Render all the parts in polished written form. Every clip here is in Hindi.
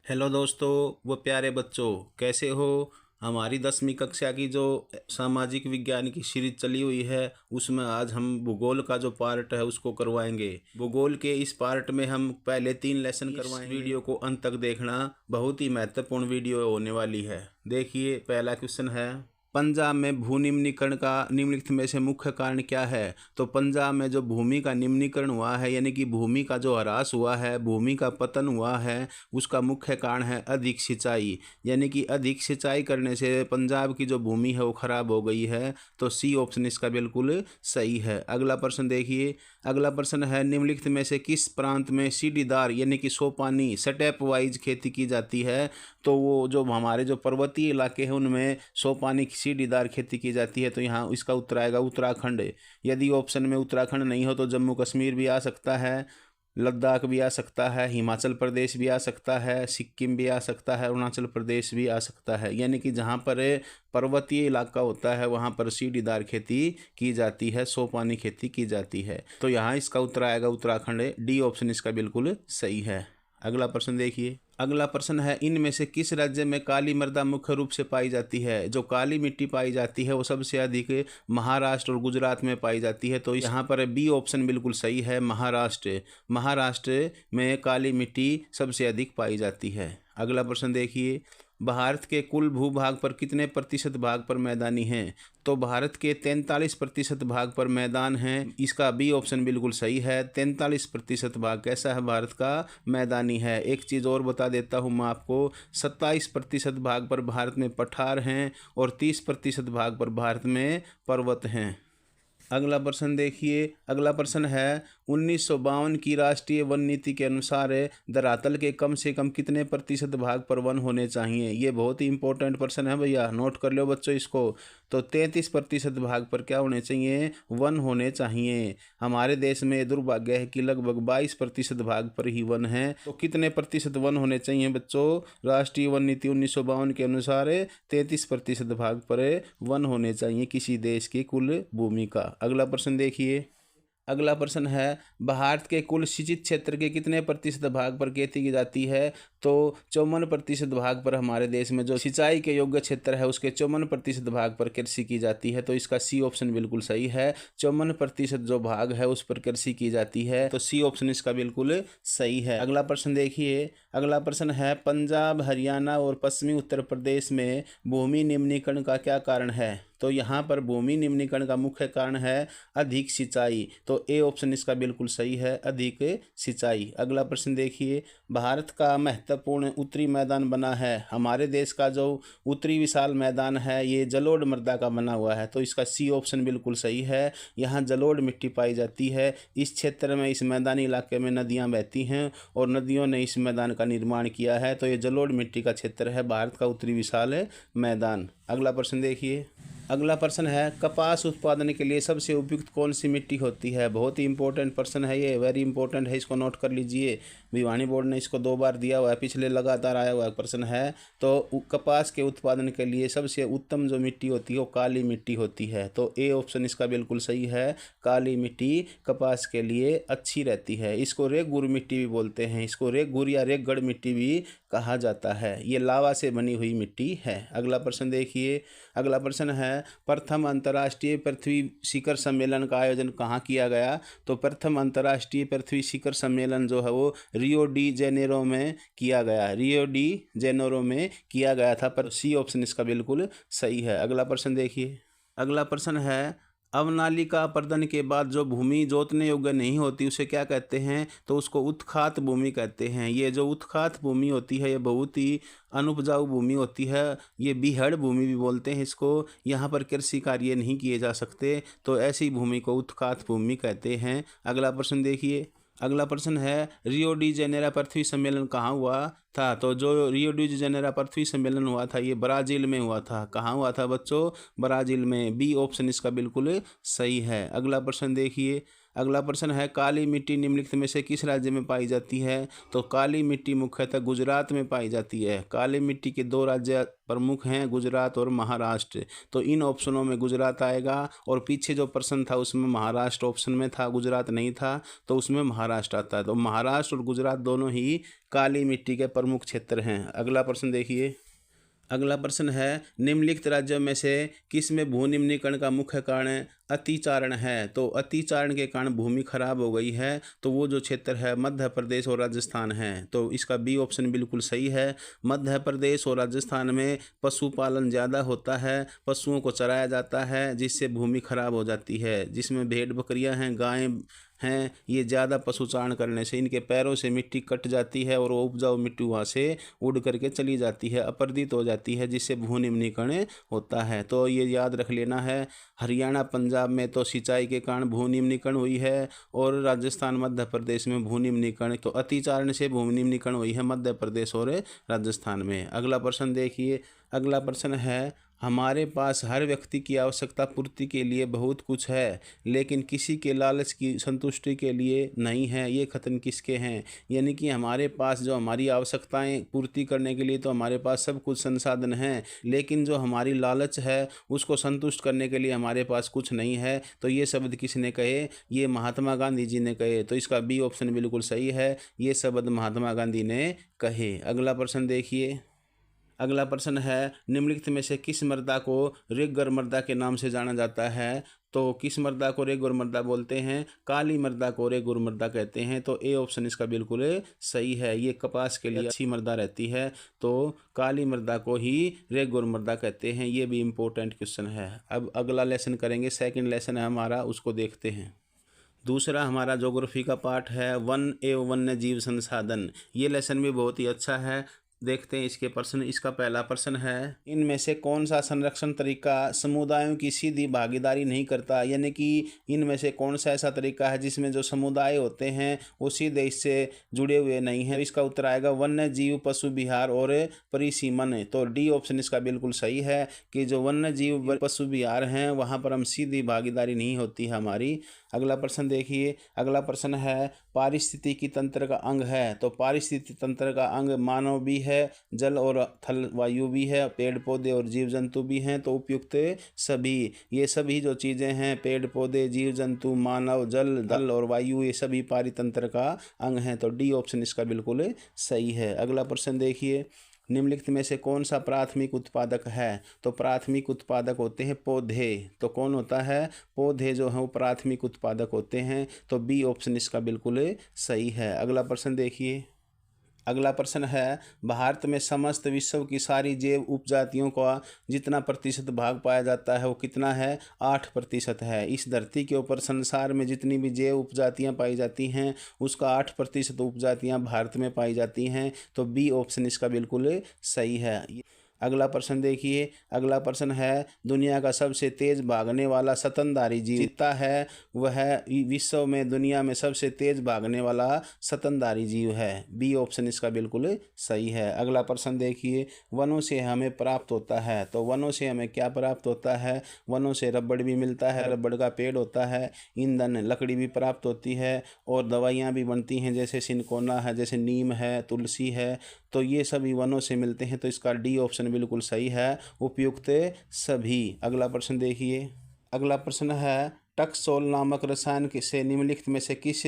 हेलो दोस्तों, वो प्यारे बच्चों, कैसे हो। हमारी 10वीं कक्षा की जो सामाजिक विज्ञान की सीरीज चली हुई है उसमें आज हम भूगोल का जो पार्ट है उसको करवाएंगे। भूगोल के इस पार्ट में हम पहले 3 लेसन करवाएंगे। वीडियो को अंत तक देखना, बहुत ही महत्वपूर्ण वीडियो होने वाली है। देखिए, पहला क्वेश्चन है, पंजाब में भू निम्नीकरण का निम्नलिखित में से मुख्य कारण क्या है। तो पंजाब में जो भूमि का निम्नीकरण हुआ है, यानी कि भूमि का जो ह्रास हुआ है, भूमि का पतन हुआ है, उसका मुख्य कारण है अधिक सिंचाई। यानी कि अधिक सिंचाई करने से पंजाब की जो भूमि है वो खराब हो गई है। तो सी ऑप्शन इसका बिल्कुल सही है। अगला प्रश्न देखिए, अगला प्रश्न है, निम्नलिखित में से किस प्रांत में सीढ़ीदार यानी कि सोपानी स्टेप वाइज खेती की जाती है। तो वो जो हमारे जो पर्वतीय इलाके हैं उनमें सोपानी सीढ़ीदार खेती की जाती है। तो यहाँ इसका उत्तर आएगा उत्तराखंड। यदि ऑप्शन में उत्तराखंड नहीं हो तो जम्मू कश्मीर भी आ सकता है, लद्दाख भी आ सकता है, हिमाचल प्रदेश भी आ सकता है, सिक्किम भी आ सकता है, अरुणाचल प्रदेश भी आ सकता है। यानी कि जहाँ पर पर्वतीय इलाका होता है वहाँ पर सीढ़ीदार खेती की जाती है, सोपानी खेती की जाती है। तो यहाँ इसका उत्तर आएगा उत्तराखंड। डी ऑप्शन इसका बिल्कुल सही है। अगला प्रश्न देखिए, अगला प्रश्न है, इनमें से किस राज्य में काली मृदा मुख्य रूप से पाई जाती है। जो काली मिट्टी पाई जाती है वो सबसे अधिक महाराष्ट्र और गुजरात में पाई जाती है। तो यहाँ पर बी ऑप्शन बिल्कुल सही है, महाराष्ट्र। महाराष्ट्र में काली मिट्टी सबसे अधिक पाई जाती है। अगला प्रश्न देखिए, भारत के कुल भूभाग पर कितने प्रतिशत भाग पर मैदानी हैं। तो भारत के 43% भाग पर मैदान हैं। इसका बी ऑप्शन बिल्कुल सही है। 43% भाग कैसा है, भारत का मैदानी है। एक चीज़ और बता देता हूँ मैं आपको, 27% भाग पर भारत में पठार हैं और 30% भाग पर भारत में पर्वत हैं। अगला प्रश्न देखिए, अगला प्रश्न है, 1952 की राष्ट्रीय वन नीति के अनुसार धरातल के कम से कम कितने प्रतिशत भाग पर वन होने चाहिए। ये बहुत ही इंपॉर्टेंट प्रश्न है भैया, नोट कर लो बच्चों इसको। तो 33% भाग पर क्या होने चाहिए, वन होने चाहिए। हमारे देश में दुर्भाग्य है कि लगभग 22% भाग पर ही वन है। तो कितने प्रतिशत वन होने चाहिए बच्चों, राष्ट्रीय वन नीति 1952 के अनुसार 33% भाग पर वन होने चाहिए किसी देश की कुल भूमि का। अगला प्रश्न देखिए, अगला प्रश्न है, भारत के कुल सिंचित क्षेत्र के कितने प्रतिशत भाग पर खेती की जाती है। तो 54% भाग पर हमारे देश में जो सिंचाई के योग्य क्षेत्र है उसके 54% भाग पर कृषि की जाती है। तो इसका सी ऑप्शन बिल्कुल सही है। 54% जो भाग है उस पर कृषि की जाती है। तो सी ऑप्शन इसका बिल्कुल सही है। अगला प्रश्न देखिए, अगला प्रश्न है, पंजाब, हरियाणा और पश्चिमी उत्तर प्रदेश में भूमि निम्नीकरण का क्या कारण है। तो यहाँ पर भूमि निम्नीकरण का मुख्य कारण है अधिक सिंचाई। तो ए ऑप्शन इसका बिल्कुल सही है, अधिक सिंचाई। अगला प्रश्न देखिए, भारत का महत्वपूर्ण उत्तरी मैदान बना है। हमारे देश का जो उत्तरी विशाल मैदान है ये जलोढ़ मृदा का बना हुआ है। तो इसका सी ऑप्शन बिल्कुल सही है। यहाँ जलोढ़ मिट्टी पाई जाती है। इस क्षेत्र में, इस मैदानी इलाके में नदियाँ बहती हैं और नदियों ने इस मैदान का निर्माण किया है। तो ये जलोढ़ मिट्टी का क्षेत्र है भारत का उत्तरी विशाल मैदान। अगला प्रश्न देखिए, अगला प्रश्न है, कपास उत्पादन के लिए सबसे उपयुक्त कौन सी मिट्टी होती है। बहुत ही इंपॉर्टेंट प्रश्न है ये, वेरी इंपॉर्टेंट है, इसको नोट कर लीजिए। भिवानी बोर्ड ने इसको 2 बार दिया हुआ है, पिछले लगातार आया हुआ प्रश्न है। तो कपास के उत्पादन के लिए सबसे उत्तम जो मिट्टी होती है वो काली मिट्टी होती है। तो ए ऑप्शन इसका बिल्कुल सही है, काली मिट्टी कपास के लिए अच्छी रहती है। इसको रेगुर मिट्टी भी बोलते हैं, इसको रेगुर या रेगगढ़ मिट्टी भी कहा जाता है। ये लावा से बनी हुई मिट्टी है। अगला प्रश्न देखिए, अगला प्रश्न है, प्रथम अंतर्राष्ट्रीय पृथ्वी शिखर सम्मेलन का आयोजन कहाँ किया गया। तो प्रथम अंतर्राष्ट्रीय पृथ्वी शिखर सम्मेलन जो है वो रियो डी जेनेरो में किया गया, रियो डी जेनेरो में किया गया था। पर सी ऑप्शन इसका बिल्कुल सही है। अगला प्रश्न देखिए, अगला प्रश्न है, अवनालिका अपर्दन के बाद जो भूमि जोतने योग्य नहीं होती उसे क्या कहते हैं। तो उसको उत्खात भूमि कहते हैं। ये जो उत्खात भूमि होती है ये बहुत ही अनुपजाऊ भूमि होती है। ये बीहड़ भूमि भी बोलते हैं इसको। यहाँ पर कृषि कार्य नहीं किए जा सकते, तो ऐसी भूमि को उत्खात भूमि कहते हैं। अगला प्रश्न देखिए, अगला प्रश्न है, रियो डी जेनेरो पृथ्वी सम्मेलन कहाँ हुआ था। तो जो रियो डी जेनेरो पृथ्वी सम्मेलन हुआ था ये ब्राज़ील में हुआ था। कहाँ हुआ था बच्चों, ब्राज़ील में। बी ऑप्शन इसका बिल्कुल सही है। अगला प्रश्न देखिए, अगला प्रश्न है काली मिट्टी निम्नलिखित में से किस राज्य में पाई जाती है? तो काली मिट्टी मुख्यतः गुजरात में पाई जाती है। काली मिट्टी के दो राज्य प्रमुख हैं, गुजरात और महाराष्ट्र। तो इन ऑप्शनों में गुजरात आएगा और पीछे जो प्रश्न था उसमें महाराष्ट्र ऑप्शन में था, गुजरात नहीं था, तो उसमें महाराष्ट्र आता है। तो महाराष्ट्र और गुजरात दोनों ही काली मिट्टी के प्रमुख क्षेत्र हैं। अगला प्रश्न देखिए। अगला प्रश्न है निम्नलिखित राज्यों में से किस में भू निम्नीकरण का मुख्य कारण अतिचारण है? तो अतिचारण के कारण भूमि खराब हो गई है, तो वो जो क्षेत्र है मध्य प्रदेश और राजस्थान है। तो इसका बी ऑप्शन बिल्कुल सही है। मध्य प्रदेश और राजस्थान में पशुपालन ज़्यादा होता है, पशुओं को चराया जाता है, जिससे भूमि खराब हो जाती है। जिसमें भेड़ बकरियां हैं, गायें हैं, ये ज़्यादा पशुचारण करने से इनके पैरों से मिट्टी कट जाती है और वो उपजाऊ मिट्टी वहाँ से उड़ करके चली जाती है, अपरदित हो जाती है, जिससे भू निम्नीकरण होता है। तो ये याद रख लेना है। हरियाणा पंजाब में तो सिंचाई के कारण भू निम्नीकरण हुई है और राजस्थान मध्य प्रदेश में भू निम्नीकरण, तो अतिचारण से भू निम्नीकरण हुई है मध्य प्रदेश और राजस्थान में। अगला प्रश्न देखिए। अगला प्रश्न है हमारे पास हर व्यक्ति की आवश्यकता पूर्ति के लिए बहुत कुछ है, लेकिन किसी के लालच की संतुष्टि के लिए नहीं है। ये कथन किसके हैं? यानी कि हमारे पास जो हमारी आवश्यकताएं पूर्ति करने के लिए तो हमारे पास सब कुछ संसाधन हैं, लेकिन जो हमारी लालच है उसको संतुष्ट करने के लिए हमारे पास कुछ नहीं है। तो ये शब्द किसने कहे? ये महात्मा गांधी जी ने कहे। तो इसका बी ऑप्शन बिल्कुल सही है, ये शब्द महात्मा गांधी ने कहे। अगला प्रश्न देखिए। अगला प्रश्न है निम्नलिखित में से किस मृदा को रेगुर मृदा के नाम से जाना जाता है? तो किस मृदा को रेगुर मृदा बोलते हैं? काली मृदा को रेगुर मृदा कहते हैं। तो ए ऑप्शन इसका बिल्कुल सही है। ये कपास के लिए अच्छी मृदा रहती है, तो काली मृदा को ही रेगुर मृदा कहते हैं। ये भी इम्पोर्टेंट क्वेश्चन है। अब अगला लेसन करेंगे, सेकंड लेसन है हमारा, उसको देखते हैं। दूसरा हमारा ज्योग्राफी का पार्ट है वन एवं वन्य जीव संसाधन। ये लेसन भी बहुत ही अच्छा है। देखते हैं इसके प्रश्न। इसका पहला प्रश्न है इनमें से कौन सा संरक्षण तरीका समुदायों की सीधी भागीदारी नहीं करता? यानी कि इनमें से कौन सा ऐसा तरीका है जिसमें जो समुदाय होते हैं वो सीधे इससे जुड़े हुए नहीं हैं? इसका उत्तर आएगा वन्य जीव, पशु विहार और परिसीमन। तो डी ऑप्शन इसका बिल्कुल सही है कि जो वन्य जीव, पशु विहार हैं वहाँ पर हम सीधी भागीदारी नहीं होती है हमारी। अगला प्रश्न देखिए। अगला प्रश्न है पारिस्थितिकी तंत्र का अंग है। तो पारिस्थितिकी तंत्र का अंग मानव भी है, जल और थल वायु भी है, पेड़ पौधे और जीव जंतु भी हैं। तो उपयुक्त सभी, ये सभी जो चीज़ें हैं, पेड़ पौधे, जीव जंतु, मानव, जल, थल और वायु, ये सभी पारितंत्र का अंग हैं। तो डी ऑप्शन इसका बिल्कुल सही है। अगला प्रश्न देखिए। निम्नलिखित में से कौन सा प्राथमिक उत्पादक है? तो प्राथमिक उत्पादक होते हैं पौधे। तो कौन होता है? पौधे जो हैं वो प्राथमिक उत्पादक होते हैं। तो बी ऑप्शन इसका बिल्कुल सही है। अगला प्रश्न देखिए। अगला प्रश्न है भारत में समस्त विश्व की सारी जैव उपजातियों का जितना प्रतिशत भाग पाया जाता है वो कितना है? 8% है। इस धरती के ऊपर संसार में जितनी भी जैव उपजातियां पाई जाती हैं उसका 8% उपजातियां भारत में पाई जाती हैं। तो बी ऑप्शन इसका बिल्कुल सही है। अगला प्रश्न देखिए। अगला प्रश्न है दुनिया का सबसे तेज भागने वाला स्तनधारी जीव चीता है, वह विश्व में दुनिया में सबसे तेज भागने वाला स्तनधारी जीव है। बी ऑप्शन इसका बिल्कुल सही है। अगला प्रश्न देखिए। वनों से हमें प्राप्त होता है। तो वनों से हमें क्या प्राप्त होता है? वनों से रबड़ भी मिलता है, रबड़ का पेड़ होता है, ईंधन लकड़ी भी प्राप्त होती है और दवाइयाँ भी बनती हैं, जैसे सिनकोना है, जैसे नीम है, तुलसी है। तो ये सभी वनों से मिलते हैं। तो इसका डी ऑप्शन बिल्कुल सही है, उपयुक्त सभी। अगला प्रश्न देखिए। अगला प्रश्न है टक्सोल नामक रसायन से निम्नलिखित में से किस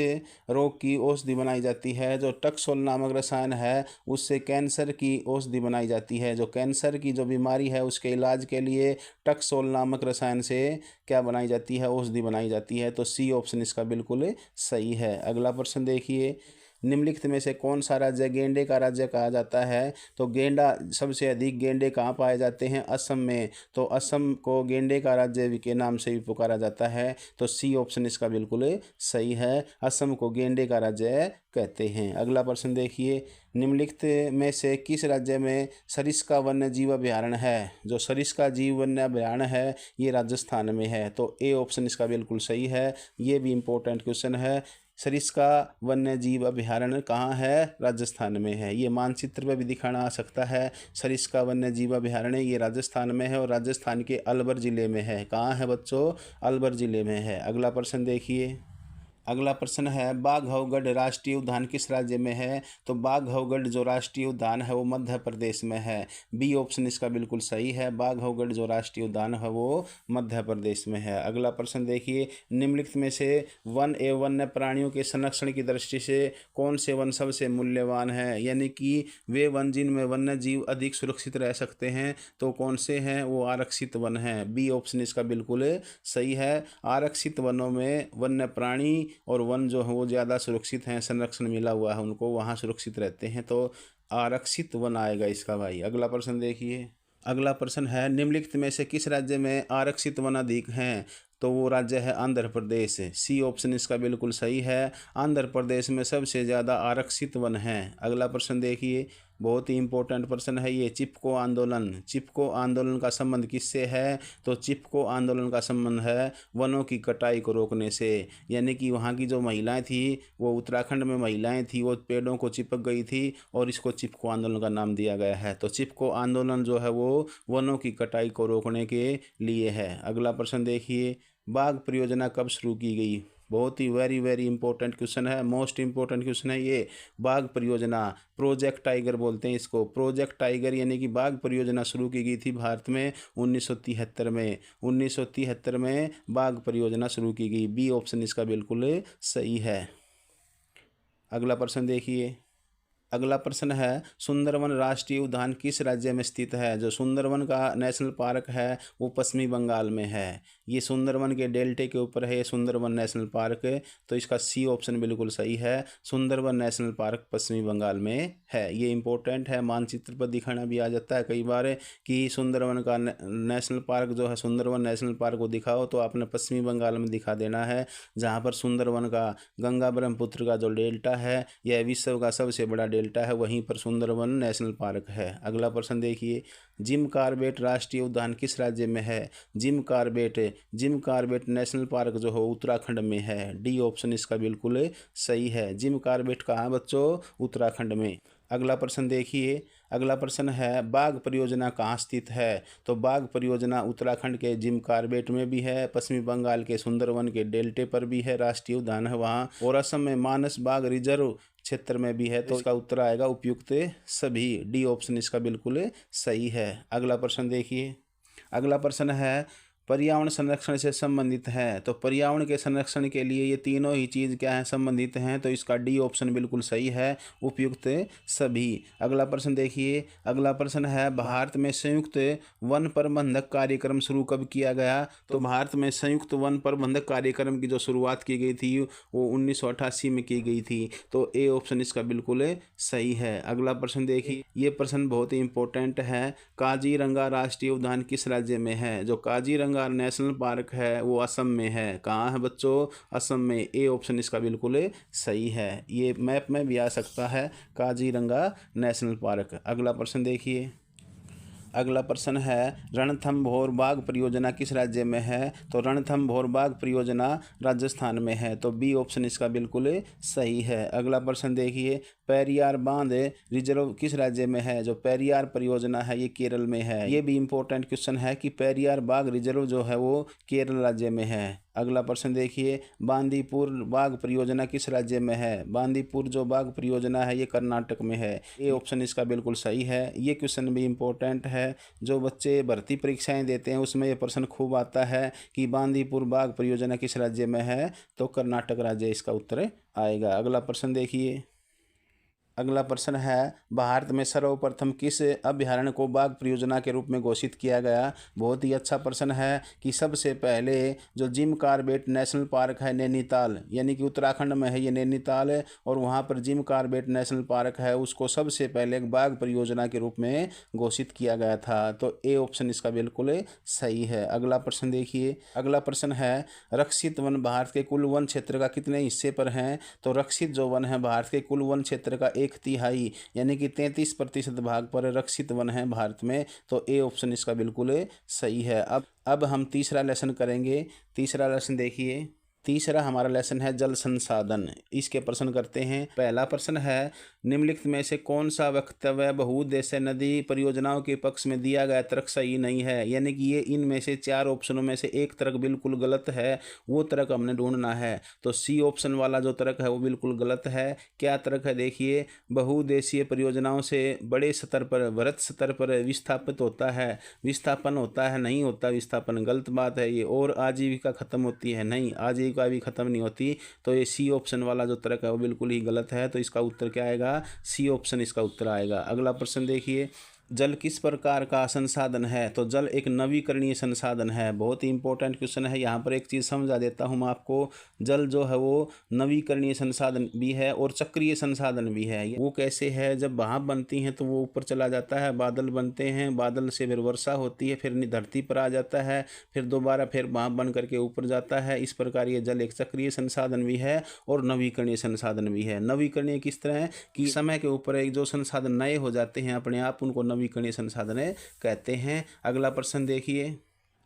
रोग की औषधि बनाई जाती है? जो टक्सोल नामक रसायन है उससे कैंसर की औषधि बनाई जाती है। जो कैंसर की जो बीमारी है उसके इलाज के लिए टक्सोल नामक रसायन से क्या बनाई जाती है? औषधि बनाई जाती है। तो सी ऑप्शन इसका बिल्कुल सही है। अगला प्रश्न देखिए। निम्नलिखित में से कौन सा राज्य गेंडे का राज्य कहा जाता है? तो गेंडा, सबसे अधिक गेंडे कहाँ पाए जाते हैं? असम में। तो असम को गेंडे का राज्य के नाम से भी पुकारा जाता है। तो सी ऑप्शन इसका बिल्कुल सही है, असम को गेंडे का राज्य कहते हैं। अगला प्रश्न देखिए। निम्नलिखित में से किस राज्य में सरिस्का वन्य जीव अभयारण्य है? जो सरिस्का जीव वन्य अभयारण्य है ये राजस्थान में है। तो ए ऑप्शन इसका बिल्कुल सही है। ये भी इम्पोर्टेंट क्वेश्चन है। सरिस्का वन्य जीव अभयारण्य कहाँ है? राजस्थान में है। ये मानचित्र पर भी दिखाना आ सकता है। सरिस्का वन्य जीव अभयारण्य ये राजस्थान में है और राजस्थान के अलवर ज़िले में है। कहाँ है बच्चों? अलवर ज़िले में है। अगला प्रश्न देखिए। अगला प्रश्न है बाघवगढ़ राष्ट्रीय उद्यान किस राज्य में है? तो बाघवगढ़ जो राष्ट्रीय उद्यान है वो मध्य प्रदेश में है। बी ऑप्शन इसका बिल्कुल सही है। बाघवगढ़ जो राष्ट्रीय उद्यान है वो मध्य प्रदेश में है। अगला प्रश्न देखिए, निम्नलिखित में से वन एवं वन्य प्राणियों के संरक्षण की दृष्टि से कौन से वन सबसे मूल्यवान है? यानी कि वे वन जिनमें वन्य जीव अधिक सुरक्षित रह सकते हैं, तो कौन से हैं? वो आरक्षित वन हैं। बी ऑप्शन इसका बिल्कुल सही है। आरक्षित वनों में वन्य प्राणी और वन जो है वो ज़्यादा सुरक्षित हैं, संरक्षण मिला हुआ है उनको, वहाँ सुरक्षित रहते हैं, तो आरक्षित वन आएगा इसका भाई। अगला प्रश्न देखिए, अगला प्रश्न है निम्नलिखित में से किस राज्य में आरक्षित वन अधिक हैं? तो वो राज्य है आंध्र प्रदेश। सी ऑप्शन इसका बिल्कुल सही है। आंध्र प्रदेश में सबसे ज़्यादा आरक्षित वन हैं। अगला प्रश्न देखिए, बहुत ही इंपॉर्टेंट प्रश्न है ये। चिपको आंदोलन, चिपको आंदोलन का संबंध किससे है? तो चिपको आंदोलन का संबंध है वनों की कटाई को रोकने से। यानी कि वहाँ की जो महिलाएं थी, वो उत्तराखंड में महिलाएं थी, वो पेड़ों को चिपक गई थी और इसको चिपको आंदोलन का नाम दिया गया है। तो चिपको आंदोलन जो है वो वनों की कटाई को रोकने के लिए है। अगला प्रश्न देखिए, बाघ परियोजना कब शुरू की गई? बहुत ही वेरी वेरी इंपॉर्टेंट क्वेश्चन है, मोस्ट इंपॉर्टेंट क्वेश्चन है ये। बाघ परियोजना, प्रोजेक्ट टाइगर बोलते हैं इसको, प्रोजेक्ट टाइगर, यानी कि बाघ परियोजना शुरू की गई थी भारत में 1973 में। 1973 में बाघ परियोजना शुरू की गई। बी ऑप्शन इसका बिल्कुल सही है। अगला प्रश्न देखिए, अगला प्रश्न है सुंदरवन राष्ट्रीय उद्यान किस राज्य में स्थित है? जो सुंदरवन का नेशनल पार्क है वो पश्चिमी बंगाल में है। ये सुंदरवन के डेल्टे के ऊपर है, ये सुंदरवन नेशनल पार्क, तो इसका सी ऑप्शन बिल्कुल सही है। सुंदरवन नेशनल पार्क पश्चिमी बंगाल में है। ये इंपॉर्टेंट है, मानचित्र पर दिखाना भी आ जाता है कई बार कि सुंदरवन का नेशनल पार्क जो है, सुंदरवन नेशनल पार्क को दिखाओ, तो आपने पश्चिमी बंगाल में दिखा देना है, जहाँ पर सुंदरवन का गंगा ब्रह्मपुत्र का जो डेल्टा है, यह विश्व का सबसे बड़ा डेल्टा है, वहीं पर सुंदरवन नेशनल पार्क है। अगला प्रश्न देखिए, जिम कॉर्बेट राष्ट्रीय उद्यान किस राज्य में है? जिम कॉर्बेट नेशनल पार्क जो है उत्तराखंड में है। डी ऑप्शन इसका बिल्कुल सही है। जिम कॉर्बेट कहाँ बच्चों? उत्तराखंड में। अगला प्रश्न देखिए, अगला प्रश्न है बाघ परियोजना कहाँ स्थित है? तो बाघ परियोजना उत्तराखंड के जिम कॉर्बेट में भी है, पश्चिमी बंगाल के सुंदरवन के डेल्टे पर भी है, राष्ट्रीय उद्यान है वहाँ, और असम में मानस बाघ रिजर्व क्षेत्र में भी है। तो इसका उत्तर आएगा उपयुक्त सभी। डी ऑप्शन इसका बिल्कुल सही है। अगला प्रश्न देखिए, अगला प्रश्न है पर्यावरण संरक्षण से संबंधित है। तो पर्यावरण के संरक्षण के लिए ये तीनों ही चीज़ क्या है? संबंधित हैं, तो इसका डी ऑप्शन बिल्कुल सही है, उपयुक्त सभी। अगला प्रश्न देखिए, अगला प्रश्न है भारत में संयुक्त वन प्रबंधक कार्यक्रम शुरू कब किया गया? तो भारत में संयुक्त वन प्रबंधक कार्यक्रम की जो शुरुआत की गई थी वो 1988 में की गई थी। तो ए ऑप्शन इसका बिल्कुल सही है। अगला प्रश्न देखिए, ये प्रश्न बहुत ही इंपॉर्टेंट है, काजीरंगा राष्ट्रीय उद्यान किस राज्य में है? जो काजीरंगा नेशनल पार्क है वो असम में है। कहाँ है बच्चों? असम में। ए ऑप्शन इसका बिल्कुल सही है। ये मैप में भी आ सकता है, काजीरंगा नेशनल पार्क। अगला प्रश्न देखिए, अगला प्रश्न है रणथंभौर बाघ परियोजना किस राज्य में है? तो रणथंभौर बाघ परियोजना राजस्थान में है। तो बी ऑप्शन इसका बिल्कुल सही है। अगला प्रश्न देखिए, पेरियार बांध रिजर्व किस राज्य में है? जो पेरियार परियोजना है ये केरल में है। ये भी इंपॉर्टेंट क्वेश्चन है कि पेरियार बाघ रिजर्व जो है वो केरल राज्य में है। अगला प्रश्न देखिए, बांदीपुर बाघ परियोजना किस राज्य में है? बांदीपुर जो बाघ परियोजना है ये कर्नाटक में है। ये ऑप्शन इसका बिल्कुल सही है। ये क्वेश्चन भी इंपॉर्टेंट है, जो बच्चे भर्ती परीक्षाएं देते हैं उसमें ये प्रश्न खूब आता है कि बांदीपुर बाघ परियोजना किस राज्य में है? तो कर्नाटक राज्य इसका उत्तर आएगा। अगला प्रश्न देखिए, अगला प्रश्न है भारत में सर्वप्रथम किस अभ्यारण्य को बाघ परियोजना के रूप में घोषित किया गया? बहुत ही अच्छा प्रश्न है कि सबसे पहले जो जिम कॉर्बेट नेशनल पार्क है नैनीताल, यानी कि उत्तराखंड में है ये नैनीताल है, और वहाँ पर जिम कॉर्बेट नेशनल पार्क है, उसको सबसे पहले एक बाघ परियोजना के रूप में घोषित किया गया था। तो ए ऑप्शन इसका बिल्कुल सही है। अगला प्रश्न देखिए, अगला प्रश्न है रक्षित वन भारत के कुल वन क्षेत्र का कितने हिस्से पर हैं? तो रक्षित जो वन है भारत के कुल वन क्षेत्र का 1/3 यानी कि 33% भाग पर रक्षित वन है भारत में। तो ए ऑप्शन इसका बिल्कुल सही है। अब हम तीसरा लेसन करेंगे। तीसरा लेसन देखिए, तीसरा हमारा लेसन है जल संसाधन। इसके प्रश्न करते हैं। पहला प्रश्न है, निम्नलिखित में से कौन सा वक्तव्य बहुउद्देश्य नदी परियोजनाओं के पक्ष में दिया गया तर्क सही नहीं है। यानी कि ये इनमें से 4 ऑप्शनों में से एक तर्क बिल्कुल गलत है, वो तर्क हमने ढूंढना है। तो सी ऑप्शन वाला जो तर्क है वो बिल्कुल गलत है। क्या तर्क है देखिए, बहुउद्देशीय परियोजनाओं से बड़े स्तर पर, वृहत स्तर पर विस्थापित होता है, विस्थापन होता है, नहीं होता विस्थापन, गलत बात है ये। और आजीविका खत्म होती है, नहीं, आजीविका भी खत्म नहीं होती। तो ये सी ऑप्शन वाला जो तर्क है वो बिल्कुल ही गलत है। तो इसका उत्तर क्या आएगा, सी ऑप्शन इसका उत्तर आएगा। अगला प्रश्न देखिए, जल किस प्रकार का संसाधन है। तो जल एक नवीकरणीय संसाधन है। बहुत ही इंपॉर्टेंट क्वेश्चन है। यहाँ पर एक चीज़ समझा देता हूँ मैं आपको, जल जो है वो नवीकरणीय संसाधन भी है और चक्रीय संसाधन भी है। वो कैसे है, जब भाप बनती हैं तो वो ऊपर चला जाता है, बादल बनते हैं, बादल से फिर वर्षा होती है, फिर धरती पर आ जाता है, फिर दोबारा फिर भाप बन करके ऊपर जाता है। इस प्रकार ये जल एक चक्रीय संसाधन भी है और नवीकरणीय संसाधन भी है। नवीकरणीय किस तरह है कि समय के ऊपर एक जो संसाधन नए हो जाते हैं अपने आप, उनको नवीकरणीय संसाधन कहते हैं। अगला प्रश्न देखिए।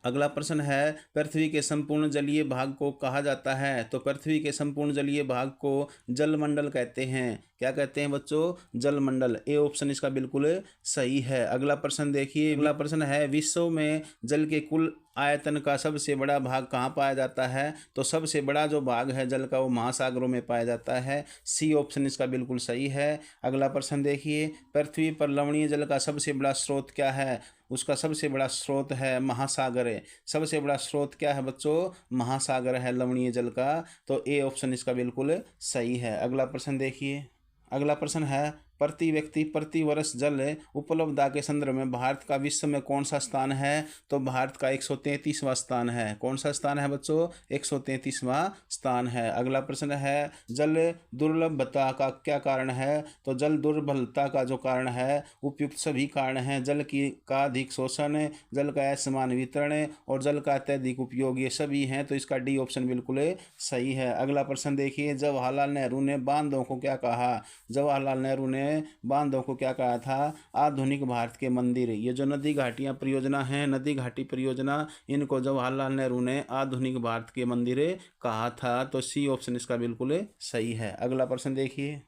अगला प्रश्न है, पृथ्वी के संपूर्ण जलीय भाग को कहा जाता है। तो पृथ्वी के संपूर्ण जलीय भाग को जलमंडल कहते हैं। क्या कहते हैं बच्चों, जलमंडल। ए ऑप्शन इसका बिल्कुल सही है। अगला प्रश्न देखिए। अगला प्रश्न है, विश्व में जल के कुल आयतन का सबसे बड़ा भाग कहाँ पाया जाता है। तो सबसे बड़ा जो भाग है जल का वो महासागरों में पाया जाता है। सी ऑप्शन इसका बिल्कुल सही है। अगला प्रश्न देखिए, पृथ्वी पर लवणीय जल का सबसे बड़ा स्रोत क्या है। उसका सबसे बड़ा स्रोत है महासागर है। सबसे बड़ा स्रोत क्या है बच्चों, महासागर है लवणीय जल का। तो ए ऑप्शन इसका बिल्कुल सही है। अगला प्रश्न देखिए। अगला प्रश्न है, प्रति व्यक्ति प्रति वर्ष जल उपलब्धता के संदर्भ में भारत का विश्व में कौन सा स्थान है। तो भारत का 133वां स्थान है। कौन सा स्थान है बच्चों, 133वां स्थान है। अगला प्रश्न है, जल दुर्लभता का क्या कारण है। तो जल दुर्बलता का जो कारण है, उपयुक्त सभी कारण हैं। जल का अधिक शोषण, जल का असमान वितरण और जल का अत्यधिक उपयोग, ये सभी हैं। तो इसका डी ऑप्शन बिल्कुल सही है। अगला प्रश्न देखिए, जवाहरलाल नेहरू ने बांधों को क्या कहा। जवाहरलाल नेहरू ने बांधों को क्या कहा था, आधुनिक भारत के मंदिर। ये जो नदी घाटियां परियोजना है, नदी घाटी परियोजना, इनको जवाहरलाल नेहरू ने आधुनिक भारत के मंदिर कहा था। तो सी ऑप्शन इसका बिल्कुल सही है। अगला प्रश्न देखिए।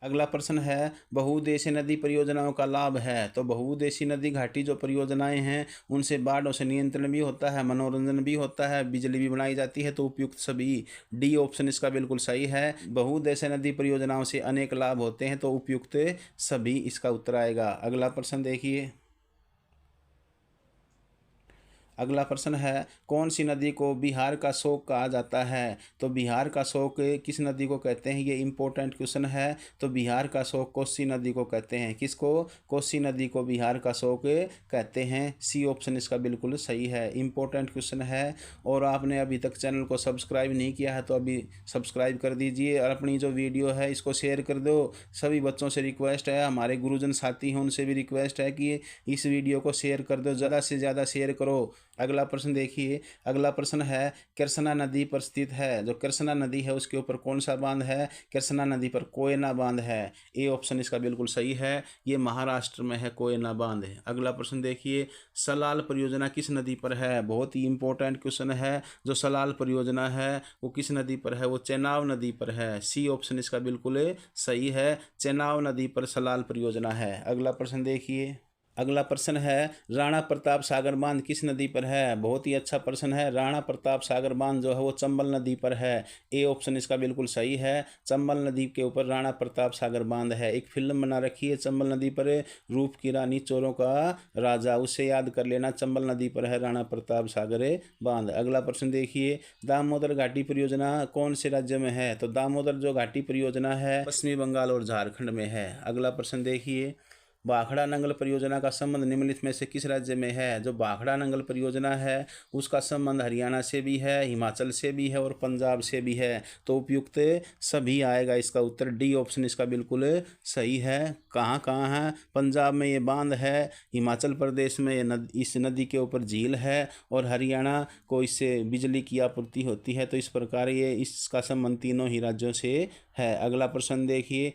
अगला प्रश्न है, बहुउद्देशीय नदी परियोजनाओं का लाभ है। तो बहुउद्देशीय नदी घाटी जो परियोजनाएं हैं उनसे बाढ़ों से नियंत्रण भी होता है, मनोरंजन भी होता है, बिजली भी बनाई जाती है। तो उपयुक्त सभी, डी ऑप्शन इसका बिल्कुल सही है। बहुउद्देशीय नदी परियोजनाओं से अनेक लाभ होते हैं। तो उपयुक्त सभी इसका उत्तर आएगा। अगला प्रश्न देखिए। अगला प्रश्न है, कौन सी नदी को बिहार का शोक कहा जाता है। तो बिहार का शोक किस नदी को कहते हैं, ये इंपॉर्टेंट क्वेश्चन है। तो बिहार का शोक कोसी नदी को कहते हैं। किसको, कोसी नदी को बिहार का शोक कहते हैं। सी ऑप्शन इसका बिल्कुल सही है। इंपॉर्टेंट क्वेश्चन है। और आपने अभी तक चैनल को सब्सक्राइब नहीं किया है तो अभी सब्सक्राइब कर दीजिए और अपनी जो वीडियो है इसको शेयर कर दो। सभी बच्चों से रिक्वेस्ट है, हमारे गुरुजन साथी हैं उनसे भी रिक्वेस्ट है कि इस वीडियो को शेयर कर दो, ज़्यादा से ज़्यादा शेयर करो। अगला प्रश्न देखिए। अगला प्रश्न है, कृष्णा नदी पर स्थित है। जो कृष्णा नदी है उसके ऊपर कौन सा बांध है। कृष्णा नदी पर कोयना बांध है। ए ऑप्शन इसका बिल्कुल सही है। ये महाराष्ट्र में है कोयना बांध है। अगला प्रश्न देखिए, सलाल परियोजना किस नदी पर है। बहुत ही इंपॉर्टेंट क्वेश्चन है। जो सलाल परियोजना है वो किस नदी पर है, वो चेनाब नदी पर है। सी ऑप्शन इसका बिल्कुल सही है। चेनाब नदी पर सलाल परियोजना है। अगला प्रश्न देखिए। अगला प्रश्न है, राणा प्रताप सागर बांध किस नदी पर है। बहुत ही अच्छा प्रश्न है। राणा प्रताप सागर बांध जो है वो चंबल नदी पर है। ए ऑप्शन इसका बिल्कुल सही है। चंबल नदी के ऊपर राणा प्रताप सागर बांध है। एक फिल्म बना रखी है चंबल नदी पर, रूप की रानी चोरों का राजा, उससे याद कर लेना। चंबल नदी पर है राणा प्रताप सागर बांध। अगला प्रश्न देखिए, दामोदर घाटी परियोजना कौन से राज्य में है। तो दामोदर जो घाटी परियोजना है पश्चिमी बंगाल और झारखंड में है। अगला प्रश्न देखिए, भाखड़ा नंगल परियोजना का संबंध निम्नलिखित में से किस राज्य में है। जो भाखड़ा नंगल परियोजना है उसका संबंध हरियाणा से भी है, हिमाचल से भी है और पंजाब से भी है। तो उपयुक्त सभी आएगा इसका उत्तर। डी ऑप्शन इसका बिल्कुल सही है। कहाँ कहाँ है, पंजाब में ये बांध है, हिमाचल प्रदेश में ये इस नदी के ऊपर झील है और हरियाणा को इससे बिजली की आपूर्ति होती है। तो इस प्रकार ये इसका संबंध तीनों ही राज्यों से है। अगला प्रश्न देखिए।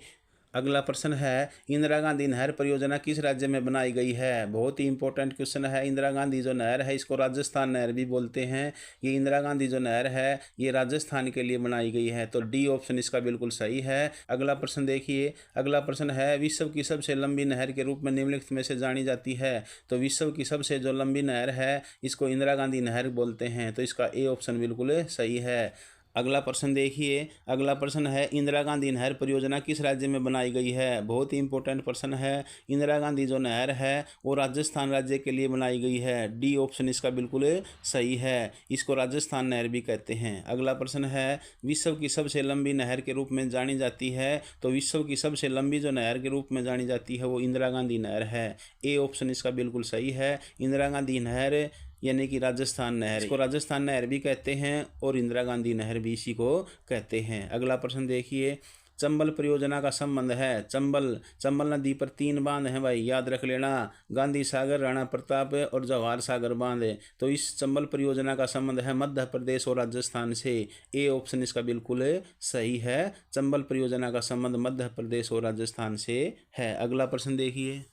अगला प्रश्न है, इंदिरा गांधी नहर परियोजना किस राज्य में बनाई गई है? बहुत ही इंपॉर्टेंट क्वेश्चन है। इंदिरा गांधी जो नहर है इसको राजस्थान नहर भी बोलते हैं। ये इंदिरा गांधी जो नहर है ये राजस्थान के लिए बनाई गई है, तो डी ऑप्शन इसका बिल्कुल सही है। अगला प्रश्न देखिए, अगला प्रश्न है, विश्व की सबसे लंबी नहर के रूप में निम्नलिखित में से जानी जाती है? तो विश्व की सबसे जो लंबी नहर है इसको इंदिरा गांधी नहर बोलते हैं, तो इसका ए ऑप्शन बिल्कुल सही है। अगला प्रश्न देखिए, अगला प्रश्न है, इंदिरा गांधी नहर परियोजना किस राज्य में बनाई गई है? बहुत ही इंपॉर्टेंट प्रश्न है। इंदिरा गांधी जो नहर है वो राजस्थान राज्य के लिए बनाई गई है, डी ऑप्शन इसका बिल्कुल सही है। इसको राजस्थान नहर भी कहते हैं। अगला प्रश्न है, विश्व की सबसे लंबी नहर के रूप में जानी जाती है? तो विश्व की सबसे लंबी जो नहर के रूप में जानी जाती है वो इंदिरा गांधी नहर है, ए ऑप्शन इसका बिल्कुल सही है। इंदिरा गांधी नहर यानी कि राजस्थान नहर, इसको राजस्थान नहर भी कहते हैं और इंदिरा गांधी नहर भी इसी को कहते हैं। अगला प्रश्न देखिए, चंबल परियोजना का संबंध है, चंबल नदी पर 3 बांध हैं भाई, याद रख लेना, गांधी सागर, राणा प्रताप और जवाहर सागर बांध। तो इस चंबल परियोजना का संबंध है मध्य प्रदेश और राजस्थान से, ए ऑप्शन इसका बिल्कुल सही है। चंबल परियोजना का संबंध मध्य प्रदेश और राजस्थान से है। अगला प्रश्न देखिए,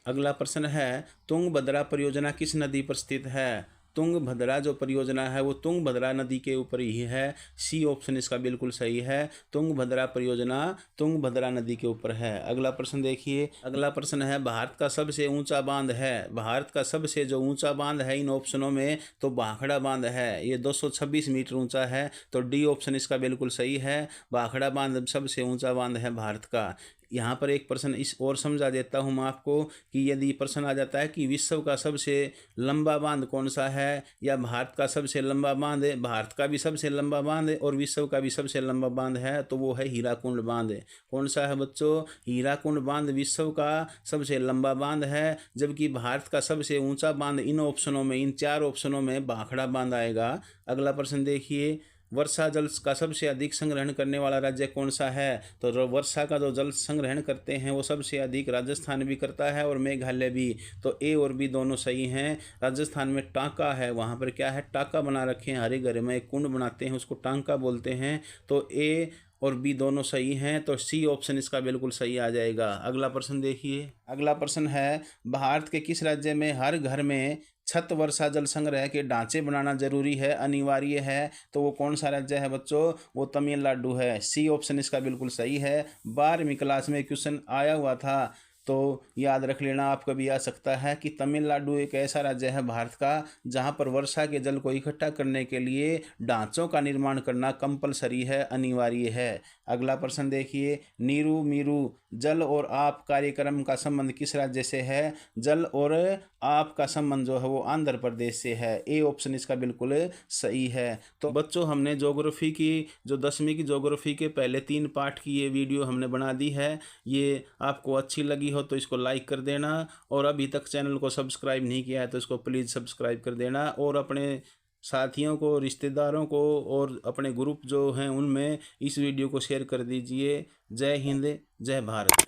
अगला प्रश्न है, तुंगभद्रा परियोजना किस नदी पर स्थित है? तुंगभद्रा जो परियोजना है वो तुंगभद्रा नदी के ऊपर ही है, सी ऑप्शन इसका बिल्कुल सही है। तुंगभद्रा परियोजना तुंगभद्रा नदी के ऊपर है। अगला प्रश्न देखिए, अगला प्रश्न है, भारत का सबसे ऊंचा बांध है, भारत का सबसे जो ऊंचा बांध है इन ऑप्शनों में तो भाखड़ा बांध है, ये 226 मीटर ऊंचा है, तो डी ऑप्शन इसका बिल्कुल सही है। भाखड़ा बांध सबसे ऊंचा बांध है भारत का। यहाँ पर एक प्रश्न इस और समझा देता हूँ मैं आपको कि यदि प्रश्न आ जाता है कि विश्व का सबसे लंबा बांध कौन सा है या भारत का सबसे लंबा बांध है, भारत का भी सबसे लंबा बांध है और विश्व का भी सबसे लंबा बांध है, तो वो है हीराकुंड बांध। कौन सा है बच्चों? हीराकुंड बांध विश्व का सबसे लंबा बांध है, जबकि भारत का सबसे ऊंचा बांध इन ऑप्शनों में, इन 4 ऑप्शनों में भाखड़ा बांध आएगा। अगला प्रश्न देखिए, वर्षा जल का सबसे अधिक संग्रहण करने वाला राज्य कौन सा है? तो वर्षा का जो जल संग्रहण करते हैं वो सबसे अधिक राजस्थान भी करता है और मेघालय भी, तो ए और बी दोनों सही हैं। राजस्थान में टांका है, वहाँ पर क्या है, टांका बना रखे हैं, हरे घर में एक कुंड बनाते हैं उसको टांका बोलते हैं, तो ए और बी दोनों सही हैं, तो सी ऑप्शन इसका बिल्कुल सही आ जाएगा। अगला प्रश्न देखिए, अगला प्रश्न है, भारत के किस राज्य में हर घर में छत वर्षा जल संग्रह के ढांचे बनाना जरूरी है, अनिवार्य है? तो वो कौन सा राज्य है बच्चों? वो तमिलनाडु है, सी ऑप्शन इसका बिल्कुल सही है। 12वीं क्लास में क्वेश्चन आया हुआ था, तो याद रख लेना, आपका भी आ सकता है कि तमिलनाडु एक ऐसा राज्य है भारत का जहां पर वर्षा के जल को इकट्ठा करने के लिए ढांचों का निर्माण करना कंपलसरी है, अनिवार्य है। अगला प्रश्न देखिए, नीरू मीरू जल और आप कार्यक्रम का संबंध किस राज्य से है? जल और आप का संबंध जो है वो आंध्र प्रदेश से है, ए ऑप्शन इसका बिल्कुल सही है। तो बच्चों हमने ज्योग्राफी की जो 10वीं की ज्योग्राफी के पहले 3 पार्ट की ये वीडियो हमने बना दी है, ये आपको अच्छी लगी हो तो इसको लाइक कर देना, और अभी तक चैनल को सब्सक्राइब नहीं किया है तो इसको प्लीज़ सब्सक्राइब कर देना, और अपने साथियों को, रिश्तेदारों को और अपने ग्रुप जो हैं उनमें इस वीडियो को शेयर कर दीजिए। जय हिंद, जय भारत।